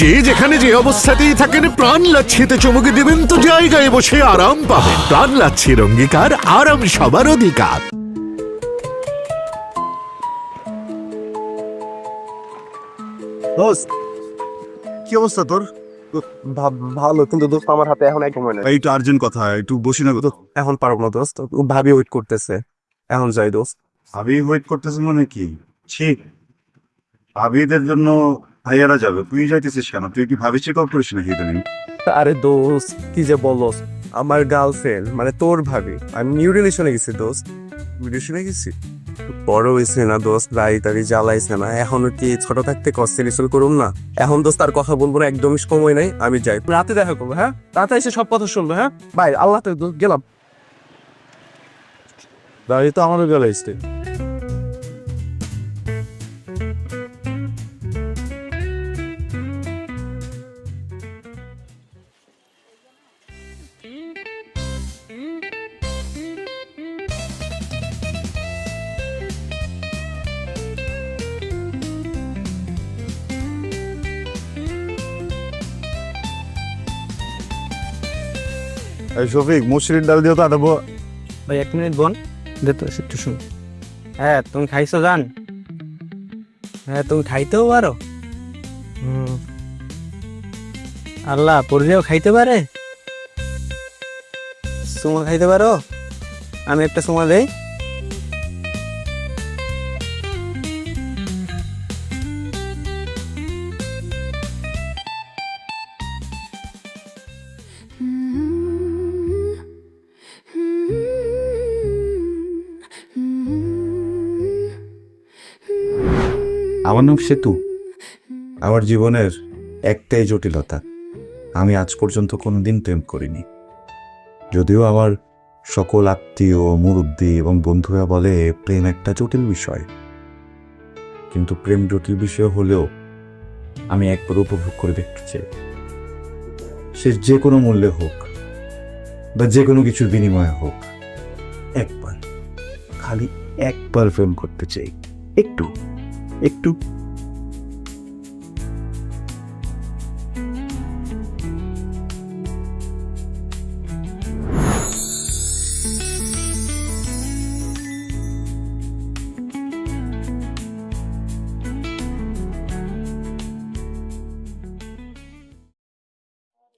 যে যেখানে যে অবস্থাতেই থাকেন প্রাণ লাচ্ছিতে চমকে দেবেন তো জায়গায় বসে আরাম পাবেন। প্রাণ লাচ্ছির অঙ্গীকার, আরাম সবার অধিকার। দোস্ত, কি অবস্থা তোর? ভালো, কিন্তু দোস্ত আমার হাতে এখন এক সময় নেই। এইটা আর্জেন্ট কথা, একটু বসি না। এখন পারবো না দোস্ত, ভাবি ওয়েট করতেছে। এখন যাই দোস্ত। ভাবি ওয়েট করতেছে মানে কি? ঠিক ভাবিদের জন্য ভাইয়ারা যাবে, তুই যাইতেছিস কেন? তুই কি ভাবি চেক আউট করিস নাকি ইদানিং? আরে দোস্ত, কি যে বলস, আমার গার্লফ্রেন্ড মানে তোর ভাবি, আমি নিউ রিলেশনে গেছি দোস্ত। রিলেশনে গেছি, বড় হয়েছে না দোস্ত, গাড়ি টাড়ি জ্বালাইছে না। এখন কি ছোট থাকতে কষ্টে রিসেল করুন না? এখন দোস্ত আর কথা বলবো না, একদমই সময় নাই। আমি যাই, রাতে দেখা করবো। হ্যাঁ, রাতে এসে সব কথা শুনবো। হ্যাঁ ভাই, আল্লাহ তো গেলাম। গাড়ি তো আমারও গেলে আসতে। শফিক, মুসুরির ডাল দিও তো আদাবো। ভাই 1 মিনিট বোন, দে তো একটু শুন। হ্যাঁ, তুমি খাইছো জান? হ্যাঁ, তুমি খাইতেও পারো। আল্লাহ, পরিরেও খাইতে পারে। সুমা খাইতে পারো? আমি একটা সুমা দেই। আমার নাম সেতু। আমার জীবনের একটাই জটিলতা, আমি আজ পর্যন্ত কোনোদিন প্রেম করিনি। যদিও আমার সকল আত্মীয়, মুরব্বী এবং বন্ধুরা বলে প্রেম একটা জটিল বিষয়, কিন্তু প্রেম জটিল বিষয় হলেও আমি একবার উপভোগ করে দেখতে চাই। সে যে কোনো মূল্যে হোক বা যে কোনো কিছুর বিনিময়ে হোক, একবার, খালি একবার প্রেম করতে চাই। একটু একটু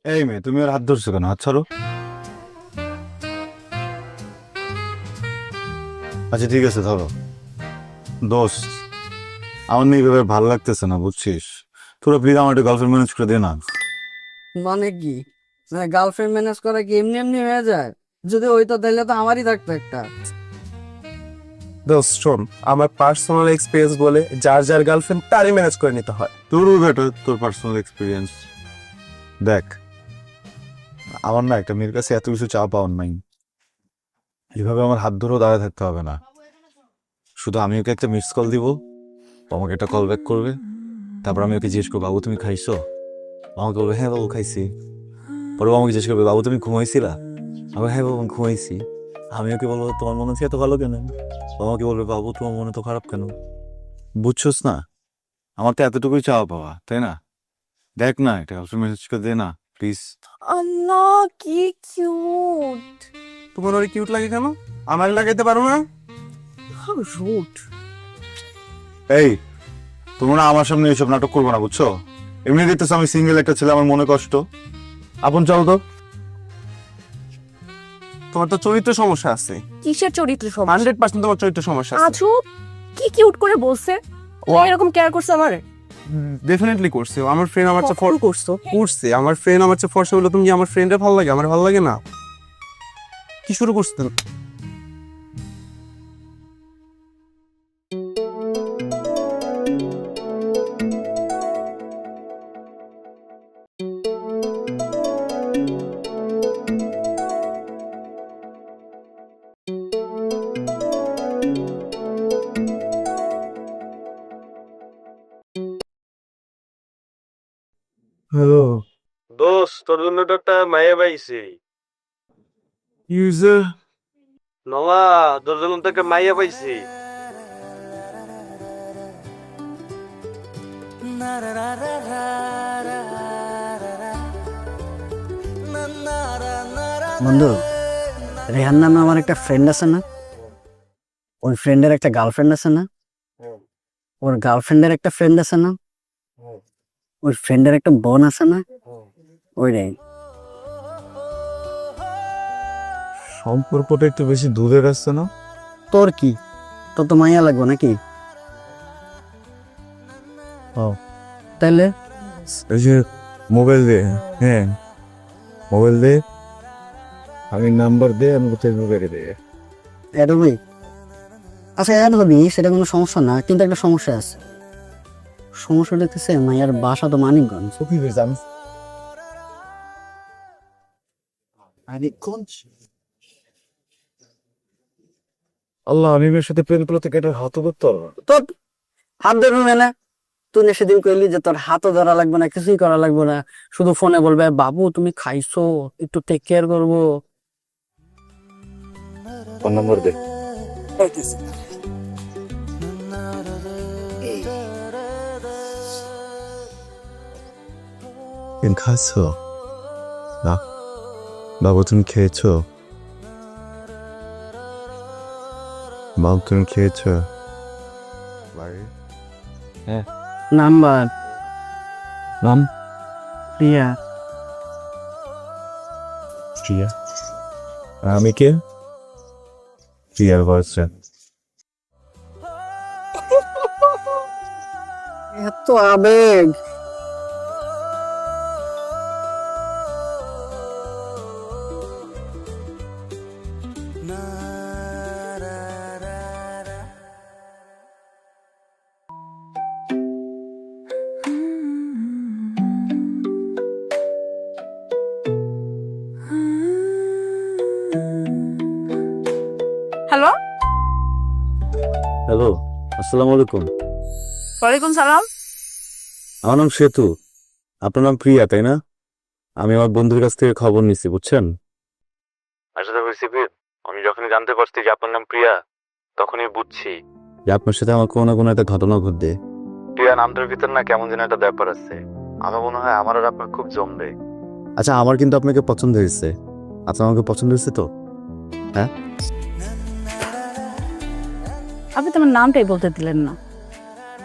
এই মেয়ে, তুমি ওর হাত ধরছো কেন? হাত ছাড়ো। আচ্ছা ঠিক আছে, ধরো। দোস্ত, আমার মেয়ে এভাবে ভালো লাগতেছে না, বুঝছিস? তোরা প্লিজ আমার একটা গার্লফ্রেন্ড ম্যানেজ করে দে না। মানে কি, মানে গার্লফ্রেন্ড ম্যানেজ করা কি এমনি এমনি হয়ে যায়? যদি হইতো তাহলে তো আমারই থাকতো একটা। দোস্ত শোন, আমার পার্সোনাল এক্সপিরিয়েন্স বলে যার যার গার্লফ্রেন্ড তারই ম্যানেজ করে নিতে হয়। তোর বেটার, তোর পার্সোনাল এক্সপিরিয়েন্স। দেখ, আমার না একটা মেয়ের কাছে এত কিছু চা পাওয়ার নাই। এইভাবে আমার হাত ধরেও দাঁড়ায় থাকতে হবে না। শুধু আমি ওকে একটা মিস কল দিব, আমাকে একটা কল ব্যাক করবে, তারপর আমি ওকে জিজ্ঞেস করবো, বাবু তুমি খাইছো? আমাকে বলবে হ্যাঁ বাবু খাইছি। পরে আমাকে জিজ্ঞেস করবে, বাবু তুমি ঘুমাইছিলা? আমি হ্যাঁ বাবু ঘুমাইছি। আমি ওকে বলবো তোমার মনে হচ্ছে এত ভালো কেন? আমাকে বলবে বাবু তোমার মনে তো খারাপ কেন? বুঝছোস না, আমার তো এতটুকুই চাওয়া পাওয়া, তাই না? দেখ না, এটা গার্লফ্রেন্ড মেসেজ করে দে না প্লিজ। আল্লাহ, কি কিউট। তোমার ওর কিউট লাগে কেন? আমার লাগাইতে পারো না? How rude. এই, তোমরা আমার সামনে এইসব নাটক করবো না, বুঝছো? এমনি দেখতেছো আমি সিঙ্গেল একটা ছেলে, আমার মনে কষ্ট। আপন চল তো। তোমার তো চরিত্র সমস্যা আছে। কিসের চরিত্র সমস্যা? 100% তোমার চরিত্র সমস্যা আছে। আজু, কি কিউট করে বলছে। ও এরকম কেয়ার করছে আমারে? ডেফিনেটলি করছে। আমার ফ্রেন্ড আমার চেয়ে কখন করছো? করছে। আমার ফ্রেন্ড আমার চেয়ে ফর্সা হলো, তুমি আমার ফ্রেন্ডের ভালো লাগে, আমার ভালো লাগে না? কি শুরু করছেন? হ্যালো দোস্ত, তোর জন্য তো একটা মাইয়া পাইছি। ইউজার। নওয়া, তোর জন্য তো একটা মাইয়া পাইছি। বন্ধু, রেহান নামে আমার একটা ফ্রেন্ড আছে না, ওই ফ্রেন্ডের একটা গার্লফ্রেন্ড আছে না, ওর গার্লফ্রেন্ডের একটা ফ্রেন্ড আছে না, ওই ফ্রেন্ডের একটা বোন আছে না, ওই রে। সম্পর্কটা একটু বেশি দূরের আসছে না? তোর কি, তোর তো মাইয়া লাগবে নাকি? তাইলে এই যে মোবাইল দে, হ্যাঁ মোবাইল দে, আমি নাম্বার দে, আমি কোথায় মোবাইল দে। অ্যাড হবি? আচ্ছা অ্যাড হবি, সেটা কোনো সমস্যা না, কিন্তু একটা সমস্যা আছে। সমস্যা দেখতেছে মাইয়ার বাসা তো মানিকগঞ্জ। কি হয়েছে? আল্লাহ, আমি মেয়ের সাথে প্রেম করতে কেটে হাত ধরতে পারবো না। তোর হাত ধরবি মেনে, তুই না সেদিন কইলি যে তোর হাতও ধরা লাগবে না, কিছুই করা লাগবে না, শুধু ফোনে বলবে বাবু তুমি খাইছো, একটু টেক কেয়ার করবো। ফোন নম্বর দে। খাচ্ছো না বাবু? তুমি খেয়েছো? বাবু তুমি খেয়েছো? হ্যাঁ। নাম্বার নাম? প্রিয়া। প্রিয়া? আমি কে? প্রিয়ার বয়ফ্রেন্ড। এত আবেগ। হ্যালো, হ্যালো, আসসালামু আলাইকুম। ওয়ালাইকুম সালাম। আমার নাম সেতু, আপনার নাম প্রিয়া তাই না? আমি আমার বন্ধুর কাছ থেকে খবর নিচ্ছি, বুঝছেন? আসলে আমি যখনই জানতে পারছি যে আপনার নাম প্রিয়া, তখনই বুঝছি যে আপনার সাথে আমার কোনো না কোনো একটা ঘটনা ঘটবে। প্রিয়া নামটার ভিতর না কেমন যেন একটা ব্যাপার আছে। আমার মনে হয় আমার আর আপনার খুব জমবে। আচ্ছা, আমার কিন্তু আপনাকে পছন্দ হয়েছে। আচ্ছা, আমাকে পছন্দ হয়েছে তো? হ্যাঁ। আপনি তো আমার নামটাই বলতে দিলেন না,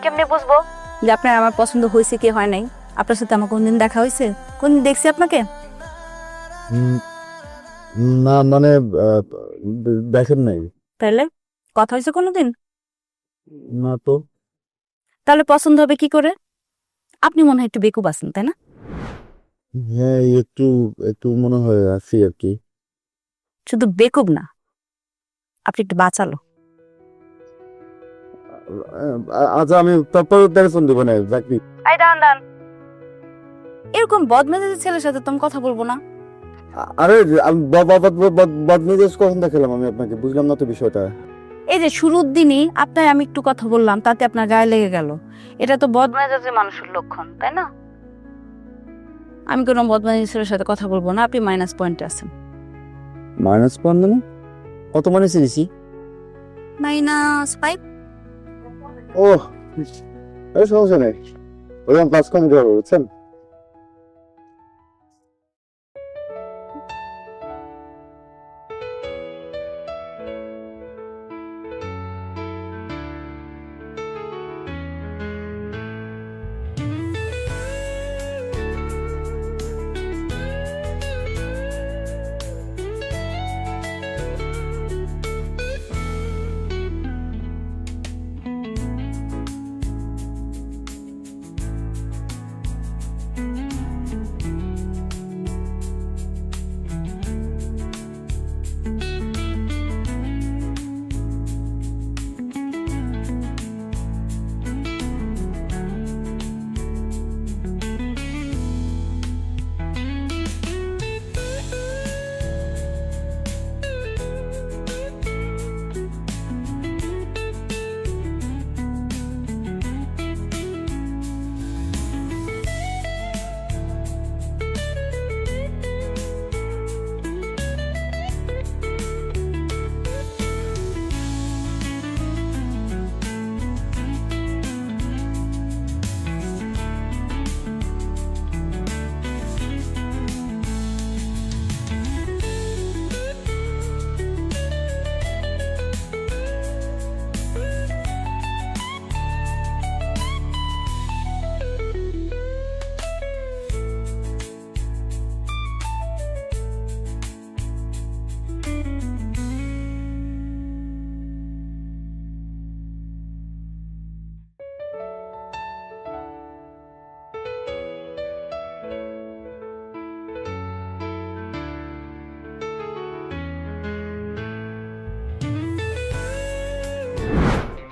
কেমনে বুঝবো যে আপনার আমার পছন্দ হয়েছে কি হয় নাই? আপনার সাথে আমার কোনদিন দেখা হয়েছে? কোনদিন দেখছি আপনাকে? না মানে দেখেন নাই। তাহলে কথা হয়েছে কোনোদিন? না তো। তাহলে পছন্দ হবে কি করে? আপনি মনে হয় একটু বেকুব আছেন, তাই না? হ্যাঁ, একটু একটু মনে হয় আছি আর কি। শুধু বেকুব না, আপনি একটু বাঁচালো। আচ্ছা, আমি তারপর টেনশন দেবো না। এই দান দান, এরকম বদমেজাজি ছেলের সাথে তো আমি কথা বলবো না। আরে বদমেজাজ কখন দেখালাম আমি আপনাকে? বুঝলাম না তো বিষয়টা। এই যে শুরুর দিনই আপনার আমি একটু কথা বললাম, তাতে আপনার গায়ে লেগে গেল, এটা তো বদমেজাজি মানুষের লক্ষণ, তাই না? আমি কোনো বদমেজাজি ছেলের সাথে কথা বলবো না, আপনি মাইনাস পয়েন্টে আছেন। মাইনাস পয়েন্ট মানে? কত মাইনাস দিছি? -5। ও, আরে সমস্যা নেই, ওরকম প্লাস কম করবো, বুঝছেন?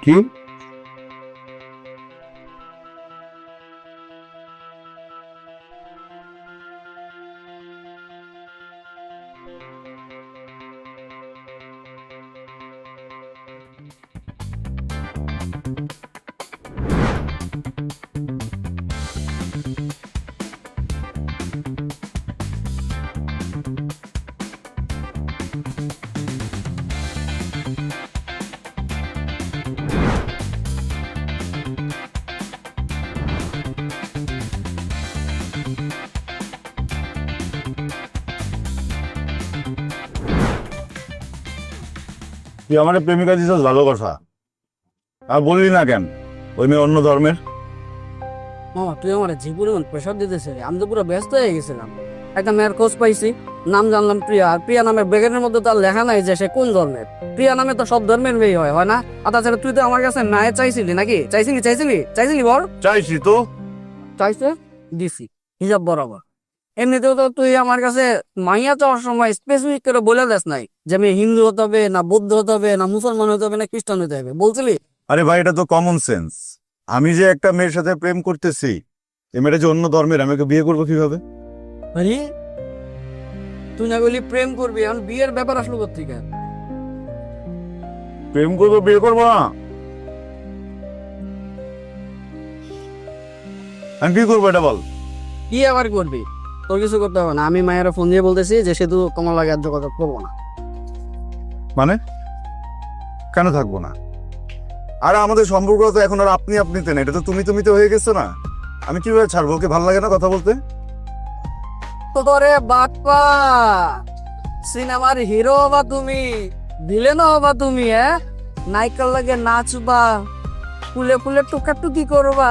কি তুই আমার প্রেমিকা দিছিস ভালো কথা, আর বললি না কেন ওই মেয়ে অন্য ধর্মের? মামা তুই আমার জীবনে প্রেশার দিতেছে, আমি তো পুরো ব্যস্ত হয়ে গেছিলাম। একটা মেয়ের খোঁজ পাইছি, নাম জানলাম প্রিয়া, আর প্রিয়া নামের ব্যাগের মধ্যে তার লেখা নাই যে সে কোন ধর্মের। প্রিয়া নামে তো সব ধর্মের মেয়ে হয় না? আর তাছাড়া তুই তো আমার কাছে নাই চাইছিলি নাকি? চাইছিলি বল। চাইছি তো, চাইছে দিছি হিসাব বরাবর। এমনিতেও তো তুই আমার কাছে মাইয়া চাওয়ার সময় স্পেসিফিক করে বলে দেস নাই যে আমি হিন্দু হতে হবে না, বৌদ্ধ হতে হবে না, মুসলমান হতে হবে না, খ্রিস্টান হতে হবে, বলছিলি? আরে ভাই এটা তো কমন সেন্স। আমি যে একটা মেয়ের সাথে প্রেম করতেছি, এই মেয়েটা যে অন্য ধর্মের, আমি ওকে বিয়ে করবো কিভাবে? আরে তুই না বলি প্রেম করবি, এখন বিয়ের ব্যাপার আসলো কোথেকে? প্রেম করবো, বিয়ে করবো না? আমি কি করবো এটা বল। কি আবার করবি? তোর কিছু করতে হবে না, আমি মায়ের ফোন দিয়ে বলতেছি যে সে তো তোমার লাগে আর যোগাযোগ করবো না। মানে কেন থাকবো না? আর আমাদের সম্পর্ক তো এখন আর আপনি আপনিতে না, এটা তো তুমিতে হয়ে গেছে না। আমি কিভাবে ছাড়বো? ওকে ভালো লাগে না কথা বলতে? তো তোরে বাপ্পা সিনেমার হিরো হবা তুমি, ভিলেন হবা তুমি? নায়িকার লাগে নাচবা, ফুলে ফুলে টুকাটুকি করবা,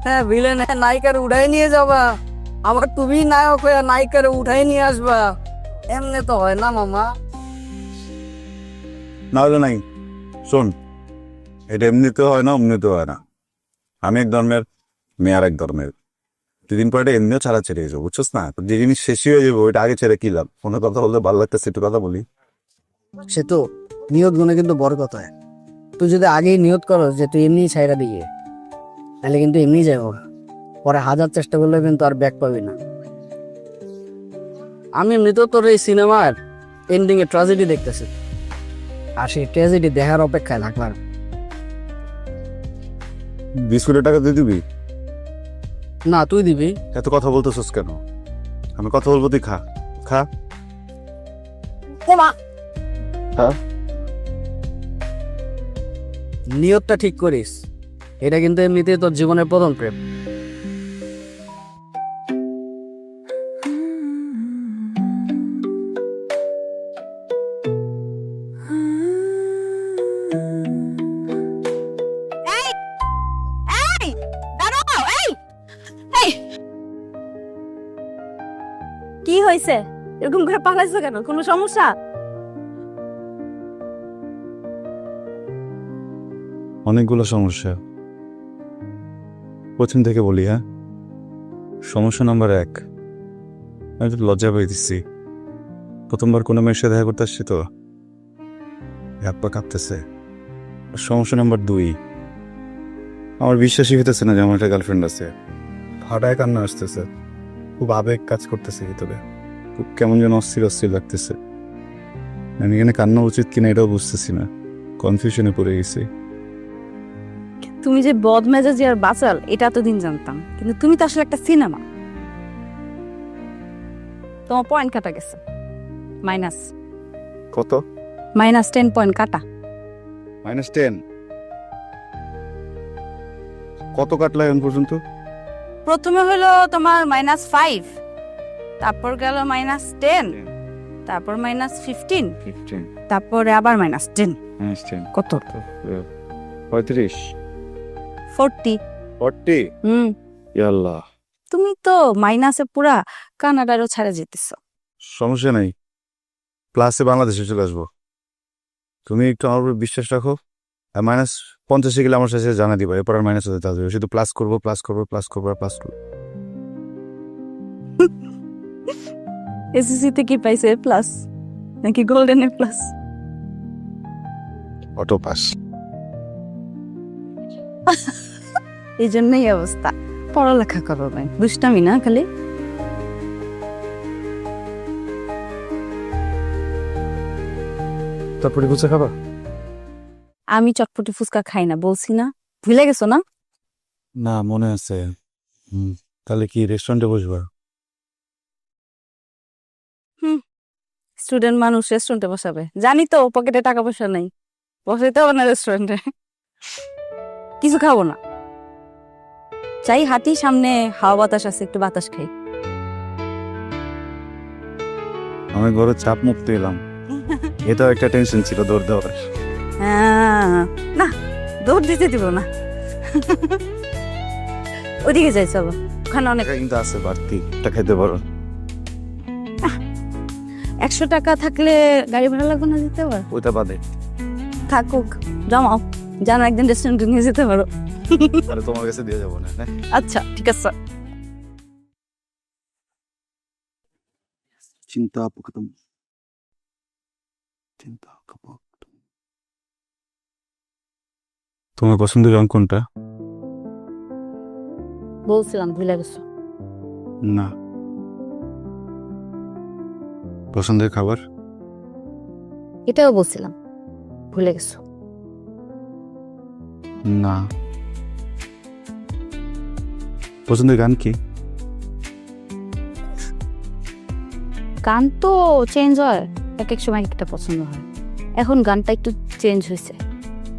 হ্যাঁ ভিলেন নায়িকার উঠাই নিয়ে যাবা, আবার তুমি নায়ক হয়ে নায়িকার উঠাই নিয়ে আসবা। এমনি তো হয় না মামা। না হলে নাই। শোন, এটা এমনিতে হয় না, অমনিতে হয় না। আমি এক ধর্মের, মেয়ে আর এক ধর্মের। দুদিন পরে এটা এমনিও ছাড়া ছেড়ে যাবো, বুঝছস না? যে জিনিস শেষই হয়ে যাবো ওইটা আগে ছেড়ে কি লাভ? ফোনে কথা বলতে ভালো লাগতেছে, একটু কথা বলি। সে তো নিয়ত গুণে কিন্তু বড় কথা। তুই যদি আগেই নিয়ত করো যে তুই এমনি ছাইরা দিয়ে, তাহলে কিন্তু এমনি যাবো, পরে হাজার চেষ্টা করলে কিন্তু আর ব্যাক পাবি না। আমি এমনিতেও তোর এই সিনেমার এন্ডিং এ ট্র্যাজেডি দেখতেছি, আর সেই ট্র্যাজেডি দেখার অপেক্ষায় থাকলাম। বিস্কুটের টাকা দিয়ে দিবি? না তুই দিবি। এত কথা বলতেছস কেন? আমি কথা বলবো, তুই খা খা। নিয়তটা ঠিক করিস, এটা কিন্তু এমনিতেই তোর জীবনের প্রথম প্রেম। কি হয়েছে? এরকম করে পালাইছো কেন? কোনো সমস্যা? অনেকগুলো সমস্যা। প্রথম থেকে বলি, হ্যাঁ? সমস্যা নাম্বার 1, আমি তো লজ্জা পেয়ে দিচ্ছি। প্রথমবার কোনো মেয়ের সাথে দেখা করতে আসছি তো হাত পা কাঁপতেছে। সমস্যা নাম্বার 2, আমার বিশ্বাসই হইতেছে না যে আমার একটা গার্লফ্রেন্ড আছে। ফাটায় কান্না আসতেছে, খুব আবেগ কাজ করতেছে ভিতরে, খুব কেমন যেন অস্থির অস্থির লাগতেছে। আমি এখানে কান্না উচিত কিনা এটাও বুঝতেছি না, কনফিউশনে পড়ে গেছি। তুমি যে বদমেজাজি আর বাচাল এটা এতদিন জানতাম, কিন্তু তুমি তো আসলে একটা সিনেমা। তোমার পয়েন্ট কাটা গেছে, মাইনাস। কত? -10 পয়েন্ট কাটা। -10? কত কাটলা এখন পর্যন্ত? প্রথমে হলো তোমার -5, তারপর গেল -10, তারপর -15, তারপরে আবার -10। কত? 35, 40। ইয়াল্লাহ, তুমি তো মাইনাসে পুরা কানাডারও ছাড়া যেতেছো। সমস্যা নাই, প্লাসে বাংলাদেশে চলে আসবো। তুমি একটু আমার উপর বিশ্বাস রাখো, আর -50 গেলে আমার সাথে জানা দিবা, এরপর আর মাইনাস হতে আসবে। শুধু প্লাস করবো আর প্লাস করবো। এসএসসিতে কি পাইছে? প্লাস নাকি golden A plus? Auto pass. এই জন্যই অবস্থা। পড়ালেখা করো নাই, দুষ্টামি না খালি। তারপরে ফুচকা খাবা? আমি চটপটি ফুচকা খাই না, বলছি না, ভুলে গেছো না? না, মনে আছে। তাহলে কি রেস্টুরেন্টে বসবা? স্টুডেন্ট মানুষ রেস্টুরেন্টে বসাবে? জানি তো পকেটে টাকা পয়সা নাই, বসাইতে হবে না রেস্টুরেন্টে। কিছু খাবো না, চাই হাঁটি, সামনে হাওয়া বাতাস আছে, একটু বাতাস খাই। আমি ঘরে চাপ মুক্ত এলাম, এটাও একটা টেনশন ছিল দৌড় দেওয়ার। না, দৌড় দিতে দিব না। ওদিকে যাই, চলো, ওখানে অনেক। কিন্তু আছে বাড়তি, এটা খাইতে পারো। 100 টাকা থাকলে গাড়ি ভাড়া লাগবে না, যেতে পারো। ওইটা বাদে থাকুক, জমাও, জানো একদিন রেস্টুরেন্টে নিয়ে যেতে পারো। তাহলে তোমার কাছে দিয়ে যাবো না। আচ্ছা ঠিক আছে। চিন্তা তোমার পছন্দের রং কোনটা? বলছিলাম, ভুলে গেছো। না। পছন্দের খাবার? এটাও বলছিলাম, ভুলে গেছো। না। পছন্দের গান কি? গান তো চেঞ্জ হয়, এক এক সময় একটা পছন্দ হয়। এখন গানটা একটু চেঞ্জ হয়েছে,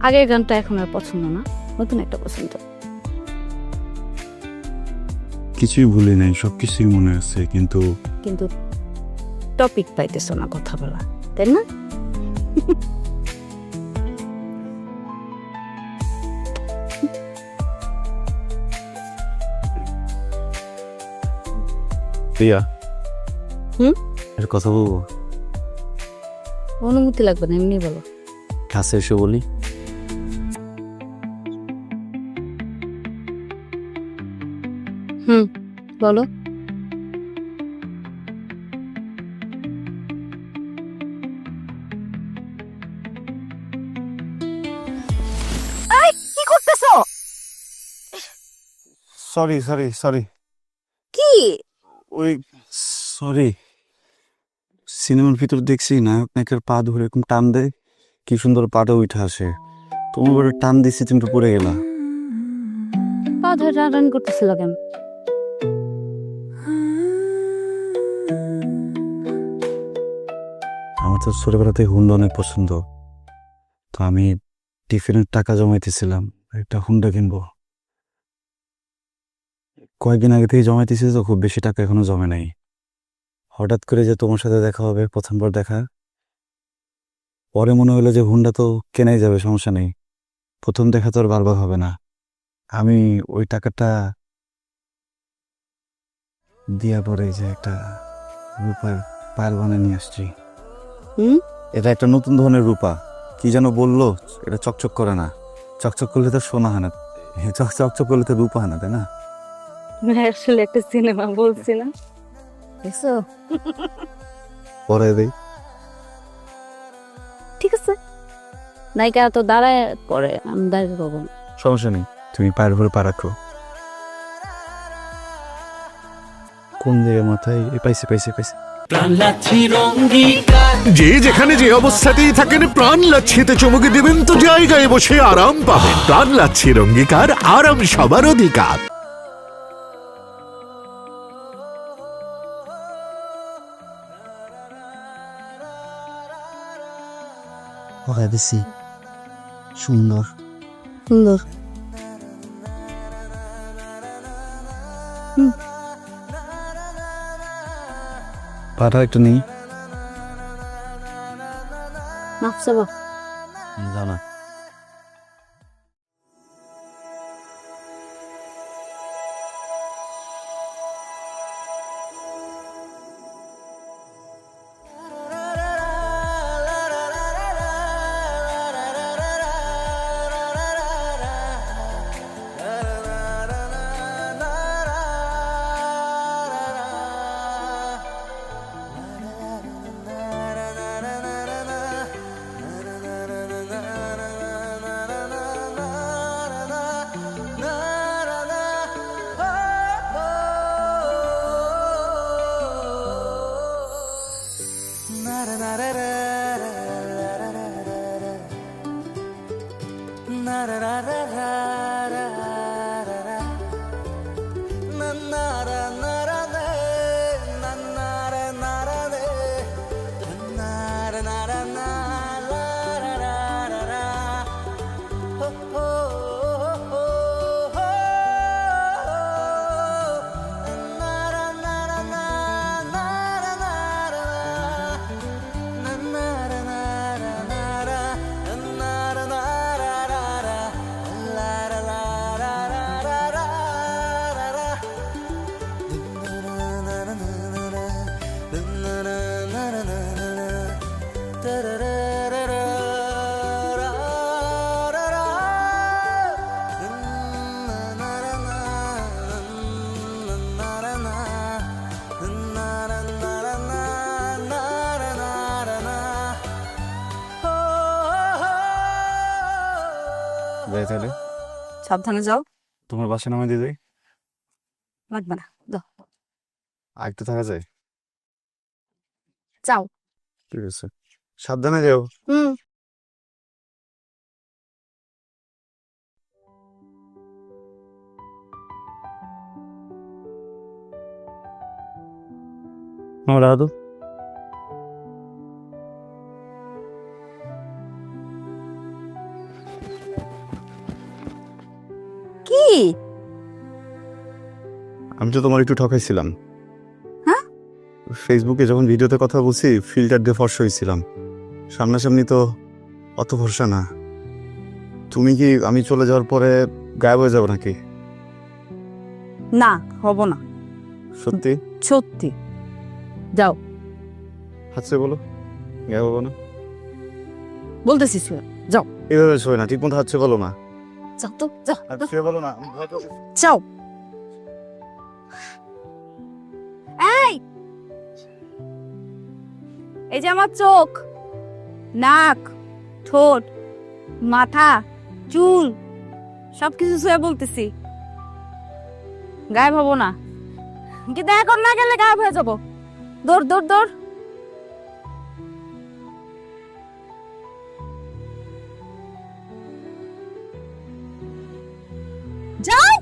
আগের গানটা এখন আর পছন্দ না, নতুন একটা পছন্দ। কিছুই ভুলি নাই, সবকিছুই মনে আছে, কিন্তু টপিক পাইতেছো না কথা বলা, তাই না? প্রিয়া, এর কথা বলবো? অনুমতি লাগবে না, এমনি বলো। কাছে এসে বলি? বলো। কি করতেছো? সরি। কি? ওই সরি, সিনেমার ভিতর দেখছি নায়ক নায়িকার পা ধরে এরকম টান দেয়, কি সুন্দর পাটা উঠে আসে, তোমার বড় টান দিচ্ছি, তুমি তো পড়ে গেলা। পা ধরে টান করতেছিল কেন? আমার তো ছোটবেলাতে হুন্ডা অনেক পছন্দ, তো আমি টিফিনের টাকা জমাইতেছিলাম, একটা হুন্ডা কিনবো। কয়েকদিন আগে থেকে জমাইতেছি, তো খুব বেশি টাকা এখনো জমে নাই। হঠাৎ করে যে তোমার সাথে দেখা হবে, প্রথমবার দেখা, পরে মনে হলো যে হুন্ডা তো কেনাই যাবে, সমস্যা নেই, প্রথম দেখা তো আর বারবার হবে না। আমি ওই টাকাটা দিয়া পরে যে একটা রূপার পায়েল বানিয়ে নিয়ে আসছি। এটা একটা নতুন ধরনের রূপা, কি যেন বললো, এটা চকচক করে না, চকচক করলে তো সোনা হয় না, চকচক করলে তো রূপা হয় না, তাই না? আসলে একটা সিনেমা বলছি না, দেখছো? পরে দেই। ঠিক আছে, নায়িকা তো দাঁড়ায় পরে, আমি দাঁড়িয়ে পাবো না। সমস্যা নেই, তুমি পায়ের উপরে পা রাখো। কোন জায়গায় মাথায়? পাইছি। যে যেখানে যে অবস্থাতেই থাকেন, প্রাণ লাচ্ছিতে চমকে দিবেন তো জায়গায় বসে আরাম পাবেন। প্রাণ লাচ্ছির অঙ্গীকার, আরাম সবার অধিকার। বেশি সুন্দর। পাটা একটু নেই, মাফ চাবো। জানা। যাই তাহলে? সাবধানে যাও। তোমার বাসা নামে দিয়ে যাই? লাগবে না, যাও। আর একটু থাকা যায়? যাও। ঠিক আছে, সাবধানে যাও। হুম। দাদু কি? আমি তো তোমার একটু ঠকাইছিলাম। হ্যাঁ? ফেসবুকে যখন ভিডিওতে কথা বলছি ফিল্টার দিয়ে ফর্সা হয়েছিলাম, সামনাসামনি তো অত ভরসা না। তুমি কি আমি চলে যাওয়ার পরে গায়েব হয়ে যাবো নাকি? না, হব না। সত্যি? সত্যি। যাও। হাতছে বলো, গায়েব হবো না। বলতেছি যাও। এভাবে শোয় না, ঠিক মতো হাতছে বলো না। যাও তো, যাও। শুয়ে বলো না। যাও। এই, এই যে আমার চোখ, নাক, ঠোঁট, মাথা, চুল সবকিছু শুয়ে বলতেছি, গায়েব হবো না। কিন্তু এখন না গেলে গায়েব হয়ে যাবো। দৌড় দৌড় দৌড়। যাও।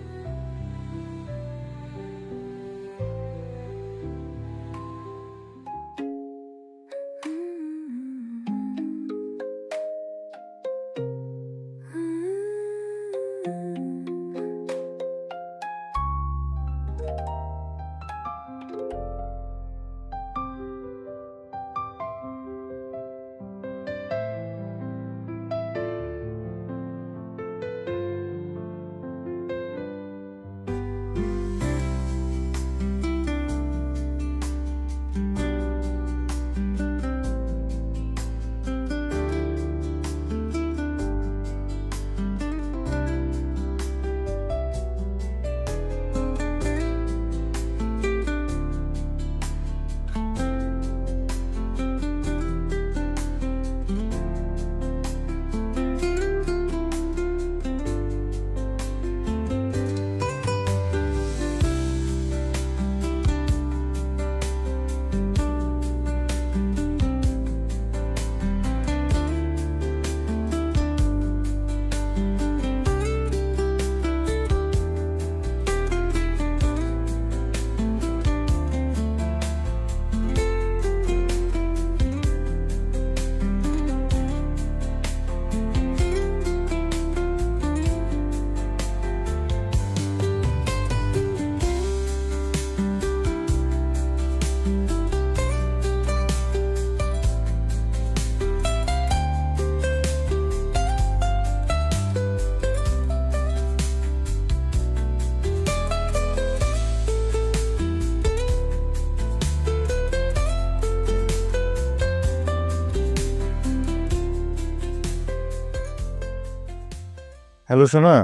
হ্যালো সোনা,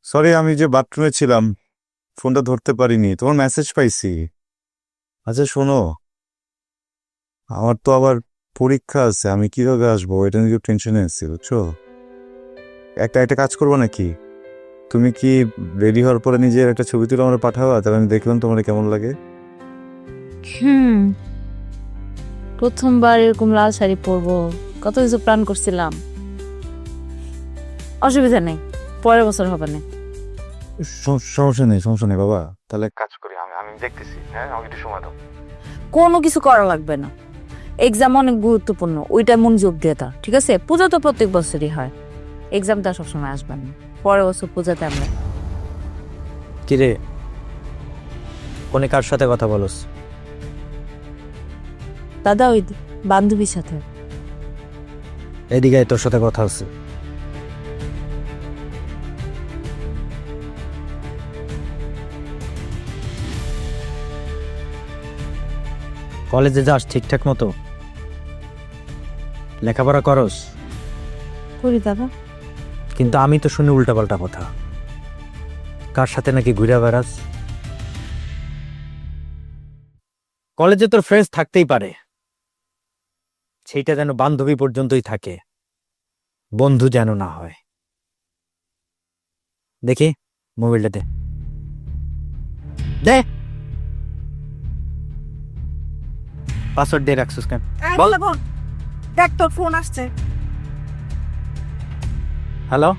সরি আমি যে বাথরুমে ছিলাম ফোনটা ধরতে পারিনি, তোমার মেসেজ পাইছি। আচ্ছা শোনো, আমার তো আবার পরীক্ষা আছে, আমি কিভাবে আসবো এটা নিয়ে টেনশনে আছি বুঝছো। একটা কাজ করবো নাকি, তুমি কি রেডি হওয়ার পরে নিজের একটা ছবি তুলে আমার পাঠাবা, তাহলে আমি দেখলাম তোমার কেমন লাগে। প্রথমবার এরকম লাল শাড়ি পরবো, কত কিছু প্ল্যান করছিলাম। অসুবিধা নেই, পরের বছর হবে না। সমস্যা নেই বাবা, তাহলে কাজ করি, আমি দেখতেছি। হ্যাঁ আমাকে একটু সময় দাও। কোনো কিছু করা লাগবে না, এক্সাম অনেক গুরুত্বপূর্ণ, ওইটা মনোযোগ দিয়ে দাও, ঠিক আছে? পূজা তো প্রত্যেক বছরই হয়, এক্সামটা সবসময় আসবেন না, পরের বছর পূজাতে আমরা। কিরে, কোনে কার সাথে কথা বলস? দাদা ওই বান্ধবীর সাথে। এদিকে তোর সাথে কথা আছে। কলেজে যাস ঠিকঠাক মতো? লেখাপড়া করস? করি দাদা। কিন্তু আমি তো শুনি উল্টাপাল্টা কথা, কার সাথে নাকি ঘুরে বেড়াস। কলেজে তোর ফ্রেন্ডস থাকতেই পারে, সেইটা যেন বান্ধবী পর্যন্তই থাকে, বন্ধু যেন না হয়। দেখি মোবাইলটা দে দে পাসওয়ার্ড দিয়ে রাখছিস কেন বল। দেখ তোর ফোন আসছে। হ্যালো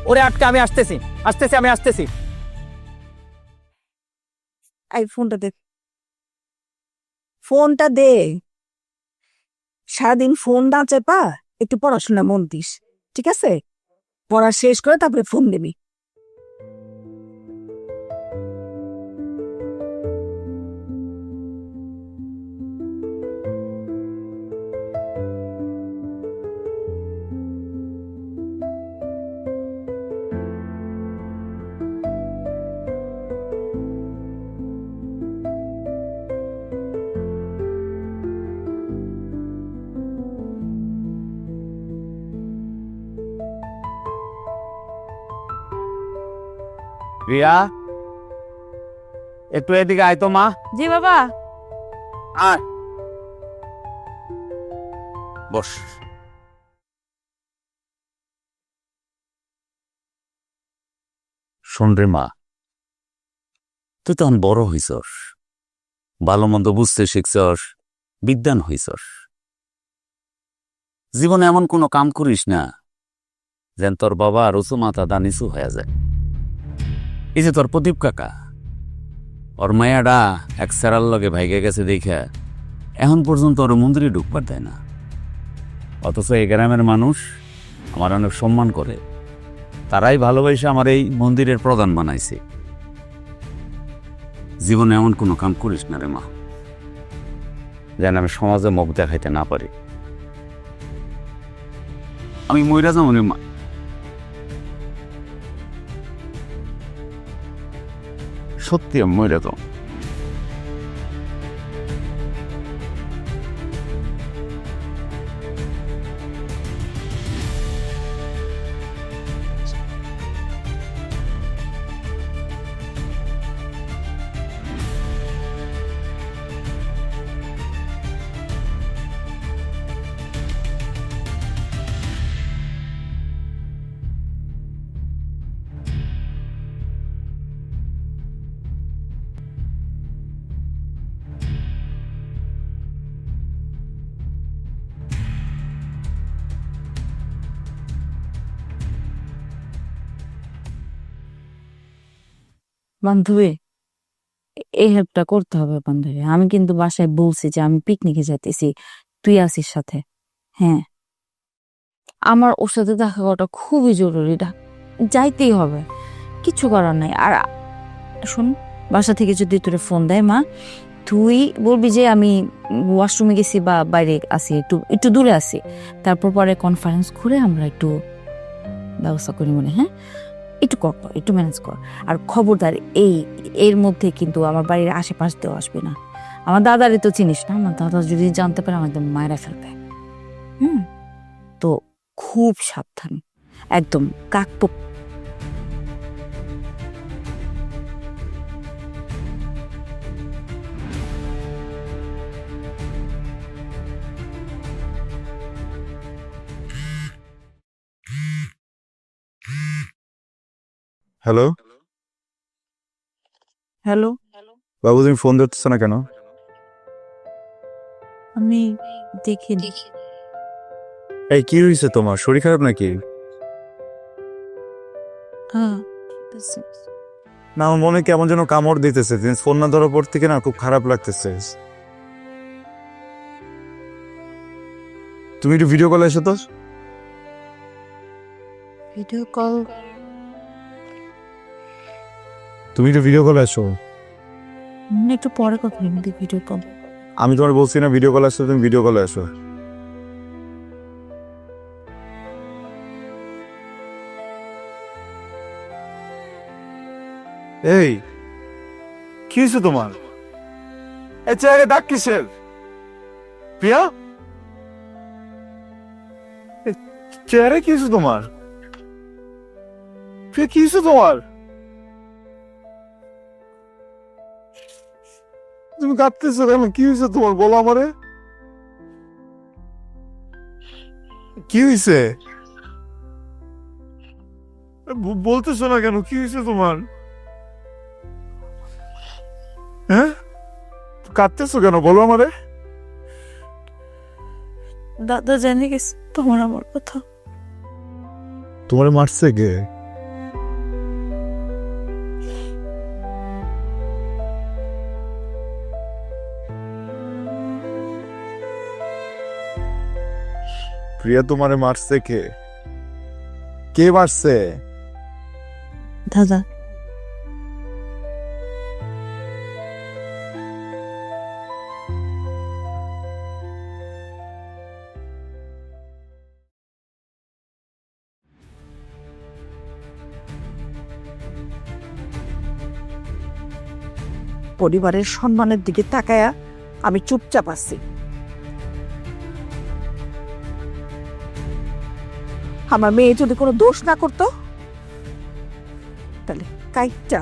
ওরে আটকে আমি আসতেছি আমি আসতেছি। এই ফোনটা দে, ফোনটা দে। সারাদিন ফোন না চেপা একটু পড়াশোনা মন দিস, ঠিক আছে? পড়া শেষ করে তারপরে ফোন দিবি। রিয়া একটু এদিকে আয় তো মা। জি বাবা। আয় বস। শোন রে মা, তুই তখন বড় হইছস, ভালো মন্দ বুঝতে শিখছস, বিদ্যান হইছস। জীবনে এমন কোনো কাম করিস না যেন তোর বাবা আর উঁচু মাথা দা নিচু হয়ে যায়। এই যে তোর প্রদীপ কাকা, ওর মায়াডা এক সেরার লগে ভাইগে গেছে দেখে এখন পর্যন্ত ওর মন্দিরে ঢুকবার দেয় না। অথচ এই গ্রামের মানুষ আমার অনেক সম্মান করে, তারাই ভালোবাসে আমার এই মন্দিরের প্রধান বানাইছে। জীবনে এমন কোনো কাম করিস না রে মা যেন আমি সমাজে মুখ দেখাইতে না পারি। আমি মইরা যাবো রে মা। সত্যি আমি মইরা যাবো। বান্ধবী এই হেল্পটা করতে হবে বান্ধবী। আমি কিন্তু বাসায় বলছি যে আমি পিকনিকে যাইতেছি, তুই আসিস সাথে। হ্যাঁ আমার ওর সাথে দেখা করাটা খুবই জরুরি, যাইতেই হবে, কিছু করার নাই। আর শোন, বাসা থেকে যদি তোরে ফোন দেয় মা, তুই বলবি যে আমি ওয়াশরুমে গেছি বা বাইরে আসি, একটু দূরে আসি, তারপর পরে কনফারেন্স করে আমরা একটু ব্যবস্থা করি মনে। হ্যাঁ একটু কর, একটু ম্যানেজ কর। আর খবরদার এর মধ্যে কিন্তু আমার বাড়ির আশেপাশ দিয়েও আসবে না। আমার দাদারে তো চিনিস না, আমার দাদা যদি জানতে পারে আমার একদম মায়েরা ফেলবে। তো খুব সাবধান, একদম কাক। হ্যালো হ্যালো বাবু, তুমি ফোন ধরতেছো না কেন? আমি দেখি। এই কি হয়েছে তোমার? শরীর খারাপ নাকি? হ্যাঁ না, আমার মনে কেমন যেন কামড় দিতেছে। তুমি ফোন না ধরার পর থেকে না খুব খারাপ লাগতেছে। তুমি একটু ভিডিও কলে এসো তো। Video call? তুমি একটু ভিডিও কলে এসো। একটু পরে কথা বলবি। Video call? আমি তোমার বলছি না ভিডিও কলে আসো, তুমি ভিডিও কলে এসো। এই কি হয়েছে তোমার? এই চেহারা দাগ কিসের? প্রিয়া, চেহারা কি হয়েছে তোমার? প্রিয়া কি হয়েছে তোমার? তুমি কাঁদতেছো কেন? কি হয়েছে তোমার? বলো আমারে কি হয়েছে। বলতেছো না কেন? কি হয়েছে তোমার? হ্যাঁ, কাঁদতেছো কেন? বলো আমারে। দাদা জেনে গেছে তোমার আমার কথা। তোমারে মারছে কে? প্রিয়া, তোমারে মারছে কে? কে মারছে? দাদা। পরিবারের সম্মানের দিকে তাকায়া আমি চুপচাপ আছি। আমার মেয়ে যদি কোনো দোষ না করতো তাহলে কাইটটা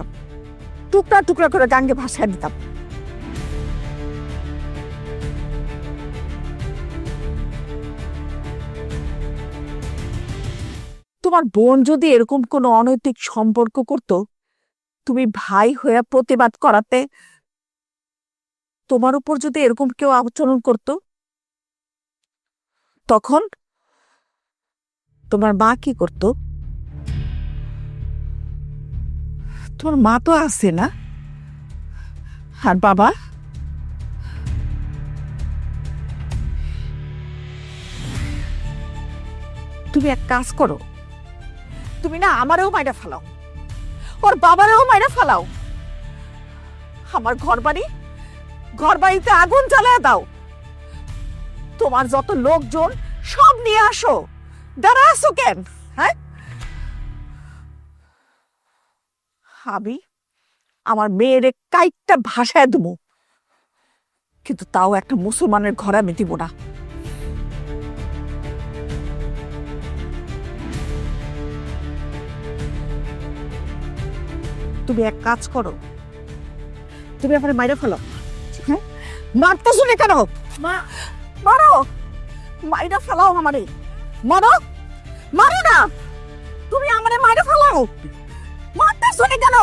টুকরা টুকরা করে গাঙ্গে ভাসায় দিতাম। তোমার বোন যদি এরকম কোনো অনৈতিক সম্পর্ক করত, তুমি ভাই হয়ে প্রতিবাদ করাতে, তোমার উপর যদি এরকম কেউ আচরণ করত, তখন তোমার মা কি করত? তোমার মা তো আছে না? আর বাবা? তুমি এক কাজ করো, তুমি না আমারেও মাইরা ফেলাও, ওর বাবারেও মাইরা ফেলাও, আমার ঘর বাড়িতে আগুন জ্বালায় দাও, তোমার যত লোকজন সব নিয়ে আসো। দাঁড়া আসো কেন? হ্যাঁ, আমি আমার মেয়ের কাইটটা ভাষায় দেবো, কিন্তু তাও একটা মুসলমানের ঘরে আমি দিব না। তুমি এক কাজ করো, তুমি আমার মাইরা ফেলো। হ্যাঁ, মারতে শুনে কেন? মারো, মাইরা ফেলাও আমারে, মারো, মারো না, তুমি আমারে মাইরা ফেলাও, মারতে শুনে কেন?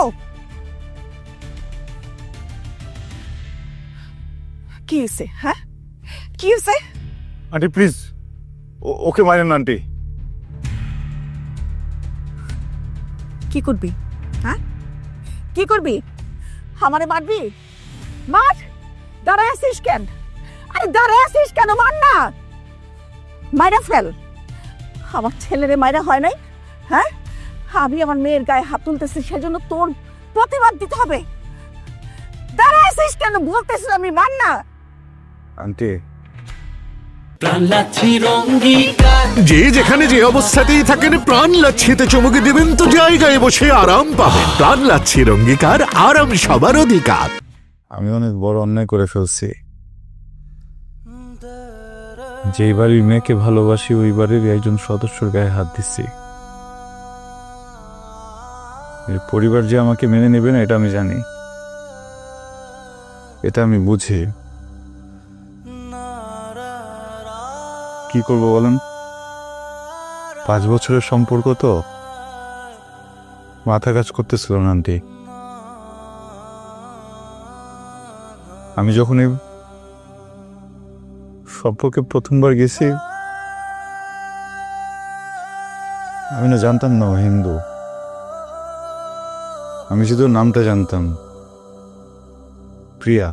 কি হয়েছে? হ্যাঁ, কি হয়েছে? আন্টি প্লিজ, ওকে মারেন না আন্টি। কি করবি? হ্যাঁ, কি করবি? আমারে মারবি? মার, দাঁড়ায় আছিস কেন? আরে দাঁড়ায় আছিস কেন? মার না, মাইরা ফেল। আমার ছেলেরে মাইরা হয় নাই? হ্যাঁ, আমি আমার মেয়ের গায়ে হাত তুলতেছি, সেজন্য তোর প্রতিবাদ দিতে হবে। দাঁড়ায় আছিস কেন? বলতেছিস আমি, মার না। আন্টি, যে যেখানে যে অবস্থাতেই থাকেন প্রাণ লাচ্ছিতে চমকে দিবেন তো জায়গায় বসে আরাম পাবেন। প্রাণ লাচ্ছির অঙ্গীকার, আরাম সবার অধিকার। আমি অনেক বড় অন্যায় করে ফেলছি। যেই বাড়ির মেয়েকে ভালোবাসি ওই বাড়ির একজন সদস্যর গায়ে হাত দিচ্ছি। এর পরিবার যে আমাকে মেনে নেবে না এটা আমি জানি, এটা আমি বুঝি। কি করবো বলেন? 5 বছরের সম্পর্ক তো, মাথা কাজ করতেছিল না আন্টি। আমি যখন এই সম্পর্কে প্রথমবার গেছি, আমি না জানতাম না ও হিন্দু। আমি শুধু নামটা জানতাম, প্রিয়া।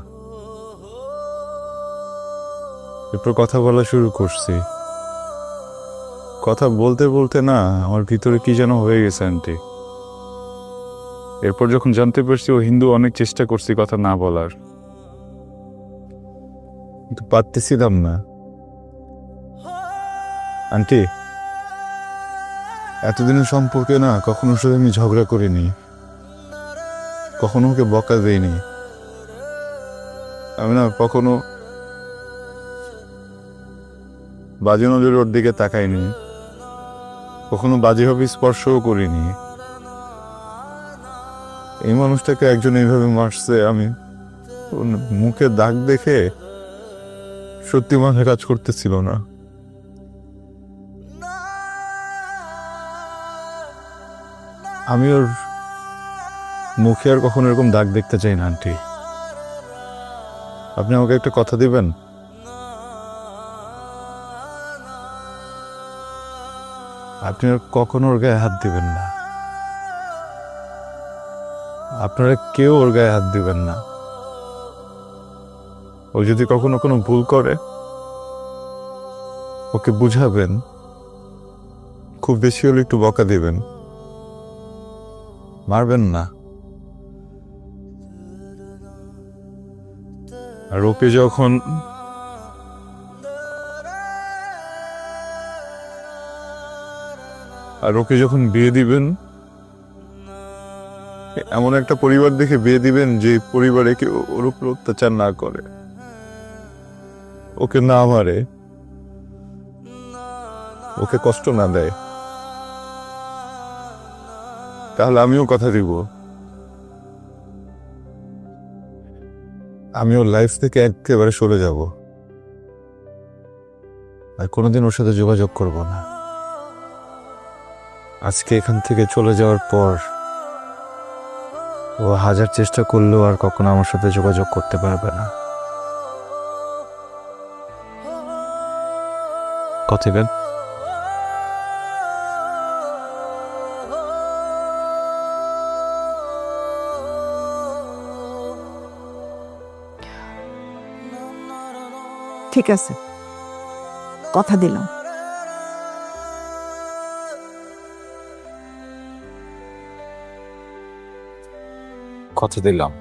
এরপর কথা বলা শুরু করছি। কথা বলতে বলতে না আমার ভিতরে কি যেন হয়ে গেছে আন্টি। এরপর যখন জানতে পারছি ও হিন্দু, অনেক চেষ্টা করছি কথা না বলার, কিন্তু পারতেছিলাম না। আন্টি, এতদিনের সম্পর্কে না কখনো সাথে আমি ঝগড়া করিনি, কখনো ওকে বকা দেইনি। আমি না কখনো বাজে নজরে ওর দিকে তাকাইনি, কখনো বাজেভাবে স্পর্শও করিনি। এই মানুষটাকে একজন এইভাবে মারছে, আমি মুখে দাগ দেখে সত্যি মাথায় কাজ করতেছিল না। আমি ওর মুখে আর কখনো এরকম দাগ দেখতে চাই না আন্টি। আপনি আমাকে একটা কথা দিবেন? আপনি আর কখনো ওর গায়ে হাত দিবেন না। আপনারা কেউ ওর গায়ে হাত দিবেন না। ও যদি কখনো কোনো ভুল করে ওকে বুঝাবেন, খুব বেশি হলে একটু বকা দিবেন, মারবেন না। আর ওকে যখন বিয়ে দিবেন, এমন একটা পরিবার দেখে বিয়ে দিবেন যে পরিবারে কেউ ওর উপর অত্যাচার না করে, ওকে না মারে, ওকে কষ্ট না দেয়। তাহলে আমিও কথা দিব, আমি ওর লাইফ থেকে একেবারে সরে যাব আর কোনোদিন ওর সাথে যোগাযোগ করব না। আজকে এখান থেকে চলে যাওয়ার পর ও হাজার চেষ্টা করলেও আর কখনো আমার সাথে যোগাযোগ করতে পারবে না। কথা দেন? ঠিক আছে, কথা দিলাম। কথা দিলাম।